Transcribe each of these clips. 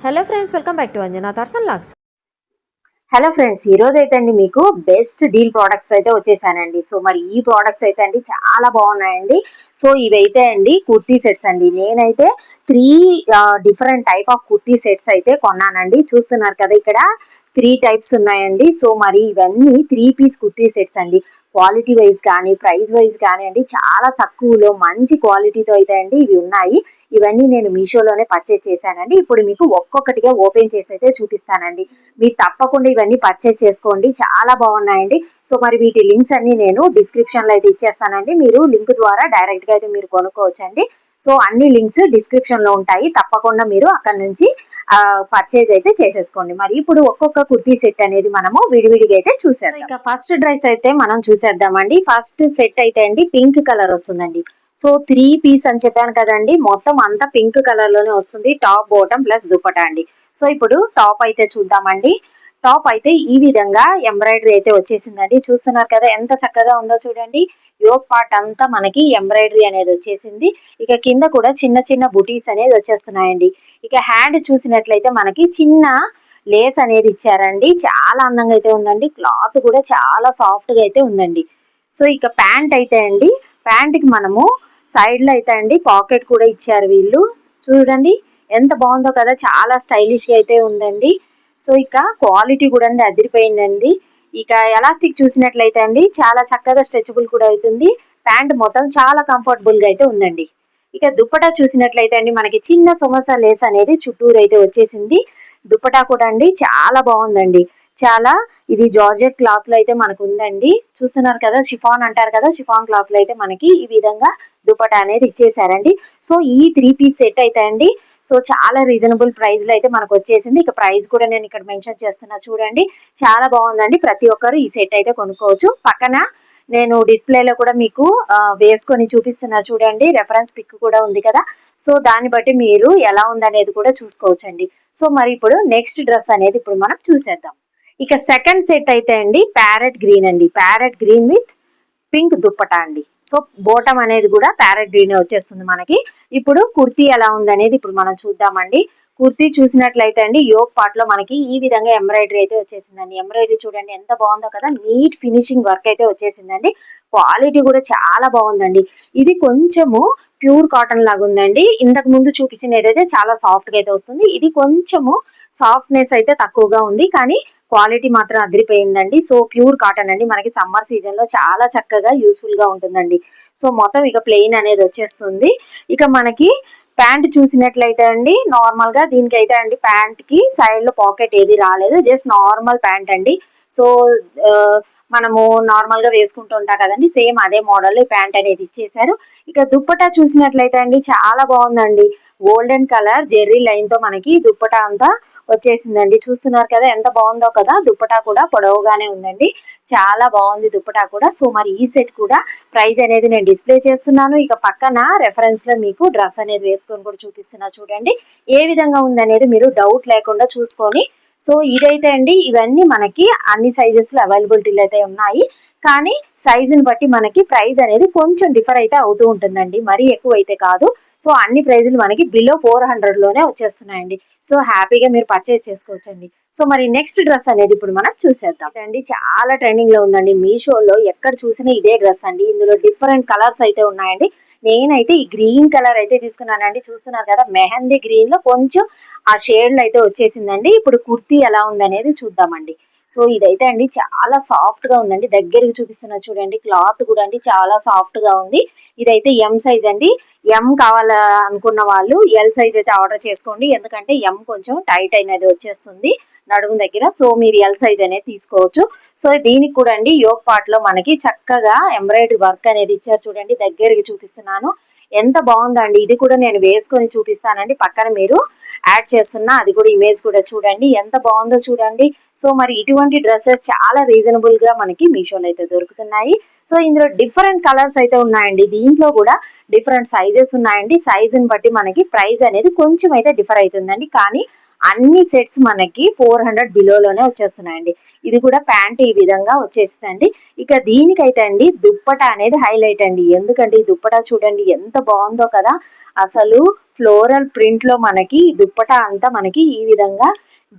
Hello friends, welcome back to Anjana thoughts and logs. Hello friends, ఈ రోజు అయితే అండి మీకు బెస్ట్ డీల్ ప్రోడక్ట్స్ అయితే వచ్చేసానండి. సో మరి ఈ ప్రోడక్ట్స్ అయితే అండి చాలా బాగున్నాయండి. సో ఇవైతే అండి కుర్తీ సెట్స్ అండి. నేనైతే 3 different type of kurti sets అయితే కొన్నానండి. చూస్తున్నారు కదా, ఇక్కడ 3 టైప్స్ ఉన్నాయండి. సో మరి ఇవన్నీ 3 పీస్ కుర్తీ సెట్స్ అండి. క్వాలిటీ వైజ్ కానీ ప్రైస్ వైజ్ కానీ అండి చాలా తక్కువలో మంచి క్వాలిటీతో అయితే అండి ఇవి ఉన్నాయి. ఇవన్నీ నేను మీషోలోనే పర్చేస్ చేశానండి. ఇప్పుడు మీకు ఒక్కొక్కటిగా ఓపెన్ చేసి అయితే చూపిస్తానండి. మీరు తప్పకుండా ఇవన్నీ పర్చేస్ చేసుకోండి, చాలా బాగున్నాయండి. సో మరి వీటి లింక్స్ అన్ని నేను డిస్క్రిప్షన్ లో అయితే ఇచ్చేస్తానండి. మీరు లింక్ ద్వారా డైరెక్ట్ గా అయితే మీరు కొనుక్కోవచ్చండి. సో అన్ని లింక్స్ డిస్క్రిప్షన్ లో ఉంటాయి, తప్పకుండా మీరు అక్కడ నుంచి పర్చేజ్ అయితే చేసేసుకోండి. మరి ఇప్పుడు ఒక్కొక్క కుర్తీ సెట్ అనేది మనము విడివిడిగా అయితే చూసేద్దాం. ఇక ఫస్ట్ డ్రెస్ అయితే మనం చూసేద్దామండి. ఫస్ట్ సెట్ అయితే అండి పింక్ కలర్ వస్తుందండి. సో 3 పీస్ అని చెప్పాను కదండి, మొత్తం అంతా పింక్ కలర్ లోనే వస్తుంది. టాప్ బాటమ్ ప్లస్ దుపట్టా అండి. సో ఇప్పుడు టాప్ అయితే చూద్దామండి. టాప్ అయితే ఈ విధంగా ఎంబ్రాయిడరీ అయితే వచ్చేసిందండి. చూస్తున్నారు కదా ఎంత చక్కగా ఉందో చూడండి. యోక్ పార్ట్ అంతా మనకి ఎంబ్రాయిడరీ అనేది వచ్చేసింది. ఇక కింద కూడా చిన్న చిన్న బుటీస్ అనేది వచ్చేస్తున్నాయండి. ఇక హ్యాండ్ చూసినట్లయితే మనకి చిన్న లేస్ అనేది ఇచ్చారండి. చాలా అందంగా అయితే ఉందండి. క్లాత్ కూడా చాలా సాఫ్ట్ గా అయితే ఉందండి. సో ఇక ప్యాంట్ అయితే అండి, ప్యాంట్ కి మనము సైడ్ లో అయితే అండి పాకెట్ కూడా ఇచ్చారు వీళ్ళు. చూడండి ఎంత బాగుందో కదా, చాలా స్టైలిష్ గా అయితే ఉందండి. సో ఇక క్వాలిటీ కూడా అండి అదిరిపోయిందండి. ఇక ఎలాస్టిక్ చూసినట్లయితే అండి చాలా చక్కగా స్ట్రెచబుల్ కూడా అవుతుంది. ప్యాంట్ మొత్తం చాలా కంఫర్టబుల్ గా అయితే ఉందండి. ఇక దుప్పటా చూసినట్లయితే అండి మనకి చిన్న సొమసా లేస్ అనేది చుట్టూరు అయితే వచ్చేసింది. దుప్పటా కూడా అండి చాలా బాగుందండి. చాలా ఇది జార్జెట్ క్లాత్ లో అయితే మనకు ఉందండి. చూస్తున్నారు కదా, షిఫాన్ అంటారు కదా, షిఫాన్ క్లాత్ లో అయితే మనకి ఈ విధంగా దుపట్టా అనేది ఇచ్చేసారండి. సో ఈ 3 పీస్ సెట్ అయితే అండి సో చాలా రీజనబుల్ ప్రైస్ లో అయితే మనకు వచ్చేసింది. ఇక ప్రైస్ కూడా నేను ఇక్కడ మెన్షన్ చేస్తున్నా చూడండి. చాలా బాగుందండి. ప్రతి ఒక్కరు ఈ సెట్ అయితే కొనుక్కోవచ్చు. పక్కన నేను డిస్ప్లేలో కూడా మీకు వేసుకొని చూపిస్తున్నా చూడండి. రెఫరెన్స్ పిక్ కూడా ఉంది కదా, సో దాన్ని బట్టి మీరు ఎలా ఉందనేది కూడా చూసుకోవచ్చండి. సో మరి ఇప్పుడు నెక్స్ట్ డ్రెస్ అనేది ఇప్పుడు మనం చూసేద్దాం. ఇక సెకండ్ సెట్ అయితే అండి ప్యారెట్ గ్రీన్ అండి. Parrot green with pink dupatta అండి. సో బోటం అనేది కూడా ప్యారెట్ గ్రీన్ వచ్చేస్తుంది మనకి. ఇప్పుడు కుర్తీ ఎలా ఉందనేది ఇప్పుడు మనం చూద్దామండి. కుర్తీ చూసినట్లయితే అండి యోక్ పార్ట్ లో మనకి ఈ విధంగా ఎంబ్రాయిడరీ అయితే వచ్చేసిందండి. ఎంబ్రాయిడరీ చూడండి ఎంత బాగుందో కదా, నీట్ ఫినిషింగ్ వర్క్ అయితే వచ్చేసిందండి. క్వాలిటీ కూడా చాలా బాగుందండి. ఇది కొంచెము ప్యూర్ కాటన్ లాగా ఉందండి. ఇంతకు ముందు చూపించిన ఏదైతే చాలా సాఫ్ట్ గా అయితే వస్తుంది, ఇది కొంచెము సాఫ్ట్నెస్ అయితే తక్కువగా ఉంది, కానీ క్వాలిటీ మాత్రం అదిరిపోయిందండి. సో ప్యూర్ కాటన్ అండి, మనకి సమ్మర్ సీజన్ లో చాలా చక్కగా యూస్ఫుల్ గా ఉంటుందండి. సో మొత్తం ఇక ప్లెయిన్ అనేది వచ్చేస్తుంది. ఇక మనకి ప్యాంట్ చూసినట్లయితే అండి నార్మల్ గా దీనికి అయితే అండి ప్యాంట్ కి సైడ్ లో పాకెట్ ఏది రాలేదు, జస్ట్ నార్మల్ ప్యాంట్ అండి. సో మనము నార్మల్ గా వేసుకుంటూ ఉంటాం కదండి, సేమ్ అదే మోడల్ ప్యాంట్ అనేది ఇచ్చేసారు. ఇక దుప్పటా చూసినట్లయితే అండి చాలా బాగుందండి. గోల్డెన్ కలర్ జెర్రీ లైన్ తో మనకి దుప్పటా అంతా వచ్చేసిందండి. చూస్తున్నారు కదా ఎంత బాగుందో కదా, దుప్పటా కూడా పొడవుగానే ఉందండి. చాలా బాగుంది దుప్పటా కూడా. సో మరి ఈ సెట్ కూడా ప్రైస్ అనేది నేను డిస్ప్లే చేస్తున్నాను. ఇక పక్కన రెఫరెన్స్ లో మీకు డ్రెస్ అనేది వేసుకొని కూడా చూపిస్తున్నా చూడండి. ఏ విధంగా ఉందనేది మీరు డౌట్ లేకుండా చూసుకొని. సో ఇదైతే అండి ఇవన్నీ మనకి అన్ని సైజెస్ లో అవైలబిలిటీలు అయితే ఉన్నాయి, కానీ సైజుని బట్టి మనకి ప్రైస్ అనేది కొంచెం డిఫర్ అయితే అవుతూ ఉంటుందండి, మరీ ఎక్కువ అయితే కాదు. సో అన్ని ప్రైజులు మనకి బిలో 400 లోనే వచ్చేస్తున్నాయండి. సో హ్యాపీగా మీరు పర్చేస్ చేసుకోవచ్చండి. సో మరి నెక్స్ట్ డ్రెస్ అనేది ఇప్పుడు మనం చూసేద్దాం అండి. చాలా ట్రెండింగ్ లో ఉందండి. మీషోలో ఎక్కడ చూసినా ఇదే డ్రెస్ అండి. ఇందులో డిఫరెంట్ కలర్స్ అయితే ఉన్నాయండి. నేనైతే ఈ గ్రీన్ కలర్ అయితే తీసుకున్నానండి. చూస్తున్నారు కదా, మెహందీ గ్రీన్ లో కొంచెం ఆ షేడ్లు అయితే వచ్చేసిందండి. ఇప్పుడు కుర్తీ ఎలా ఉందనేది చూద్దామండి. సో ఇదైతే అండి చాలా సాఫ్ట్ గా ఉందండి. దగ్గరికి చూపిస్తున్నా చూడండి. క్లాత్ కూడా అండి చాలా సాఫ్ట్ గా ఉంది. ఇదైతే ఎం సైజ్ అండి. ఎం కావాల అనుకున్న వాళ్ళు ఎల్ సైజ్ అయితే ఆర్డర్ చేసుకోండి, ఎందుకంటే ఎం కొంచెం టైట్ అనేది వచ్చేస్తుంది నడుము దగ్గర. సో మీరు ఎల్ సైజ్ అనేది తీసుకోవచ్చు. సో దీనికి కూడా అండి యోక్ పార్ట్ లో మనకి చక్కగా ఎంబ్రాయిడరీ వర్క్ అనేది ఇచ్చారు చూడండి. దగ్గరికి చూపిస్తున్నాను ఎంత బాగుందండి. ఇది కూడా నేను వేసుకొని చూపిస్తానండి, పక్కన మీరు యాడ్ చేస్తున్నా అది కూడా ఇమేజ్ కూడా చూడండి ఎంత బాగుందో చూడండి. సో మరి ఇటువంటి డ్రెస్సెస్ చాలా రీజనబుల్ గా మనకి మీషోలో అయితే దొరుకుతున్నాయి. సో ఇందులో డిఫరెంట్ కలర్స్ అయితే ఉన్నాయండి. దీంట్లో కూడా డిఫరెంట్ సైజెస్ ఉన్నాయండి. సైజుని బట్టి మనకి ప్రైస్ అనేది కొంచెం అయితే డిఫర్ అవుతుందండి, కానీ అన్ని సెట్స్ మనకి 400 బిలోలోనే వచ్చేస్తున్నాయండి. ఇది కూడా ప్యాంట్ ఈ విధంగా వచ్చేసిందండి. ఇక దీనికైతే అండి దుప్పట అనేది హైలైట్ అండి. ఎందుకంటే ఈ దుప్పట చూడండి ఎంత బాగుందో కదా. అసలు ఫ్లోరల్ ప్రింట్ లో మనకి దుప్పట అంతా మనకి ఈ విధంగా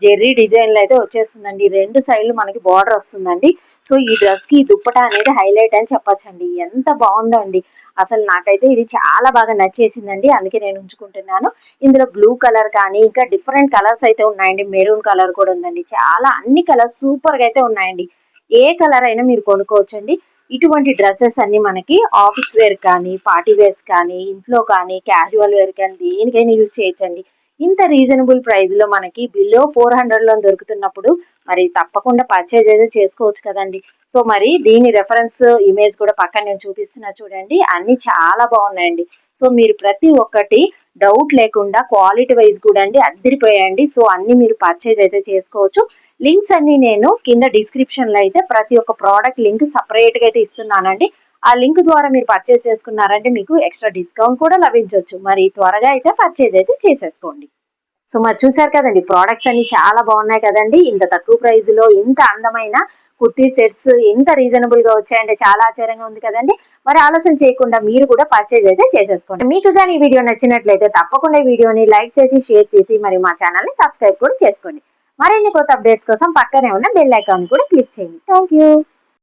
జెర్రీ డిజైన్ లో అయితే వచ్చేస్తుందండి. 2 సైడ్లు మనకి బార్డర్ వస్తుందండి. సో ఈ డ్రెస్ కి ఈ దుప్పట అనేది హైలైట్ అని చెప్పొచ్చండి. ఎంత బాగుందో అండి. అసలు నాకైతే ఇది చాలా బాగా నచ్చేసిందండి. అందుకే నేను ఉంచుకుంటున్నాను. ఇందులో బ్లూ కలర్ కానీ ఇంకా డిఫరెంట్ కలర్స్ అయితే ఉన్నాయండి. మెరూన్ కలర్ కూడా ఉందండి. చాలా అన్ని కలర్స్ సూపర్ గా అయితే ఉన్నాయండి. ఏ కలర్ అయినా మీరు కొనుక్కోవచ్చండి. ఇటువంటి డ్రెస్సెస్ అన్ని మనకి ఆఫీస్ వేర్ కానీ, పార్టీ వేర్స్ కానీ, ఇంట్లో కానీ, క్యాజువల్ వేర్ కానీ దేనికైనా యూజ్ చేయొచ్చండి. ఇంత రీజనబుల్ ప్రైస్ లో మనకి బిలో 400 లో దొరుకుతున్నప్పుడు మరి తప్పకుండా పర్చేజ్ అయితే చేసుకోవచ్చు కదండి. సో మరి దీని రెఫరెన్స్ ఇమేజ్ కూడా పక్కన నేను చూపిస్తున్నా చూడండి. అన్ని చాలా బాగున్నాయండి. సో మీరు ప్రతి ఒక్కటి డౌట్ లేకుండా క్వాలిటీ వైజ్ కూడా అండి అద్దరిపోయాయండి. సో అన్ని మీరు పర్చేజ్ అయితే చేసుకోవచ్చు. లింక్స్ అన్ని నేను కింద డిస్క్రిప్షన్ లో అయితే ప్రతి ఒక్క ప్రోడక్ట్ లింక్ సపరేట్ గా అయితే ఇస్తున్నానండి. ఆ లింక్ ద్వారా మీరు పర్చేజ్ చేసుకున్నారంటే మీకు ఎక్స్ట్రా డిస్కౌంట్ కూడా లభించవచ్చు. మరి త్వరగా అయితే పర్చేజ్ అయితే చేసేసుకోండి. సో మరి చూసారు కదండి, ప్రోడక్ట్స్ అన్ని చాలా బాగున్నాయి కదండి. ఇంత తక్కువ ప్రైస్ లో ఇంత అందమైన కుర్తీ సెట్స్ ఇంత రీజనబుల్ గా వచ్చాయంటే చాలా ఆశ్చర్యంగా ఉంది కదండి. మరి ఆలస్యం చేయకుండా మీరు కూడా పర్చేజ్ అయితే చేసేసుకోండి. మీకు కానీ ఈ వీడియో నచ్చినట్లయితే తప్పకుండా ఈ వీడియోని లైక్ చేసి షేర్ చేసి మరి మా ఛానల్ ని సబ్స్క్రైబ్ కూడా చేసుకోండి. మరిన్ని కొత్త అప్డేట్స్ కోసం పక్కనే ఉన్న బెల్ ఐకాన్ కూడా క్లిక్ చేయండి. Thank you.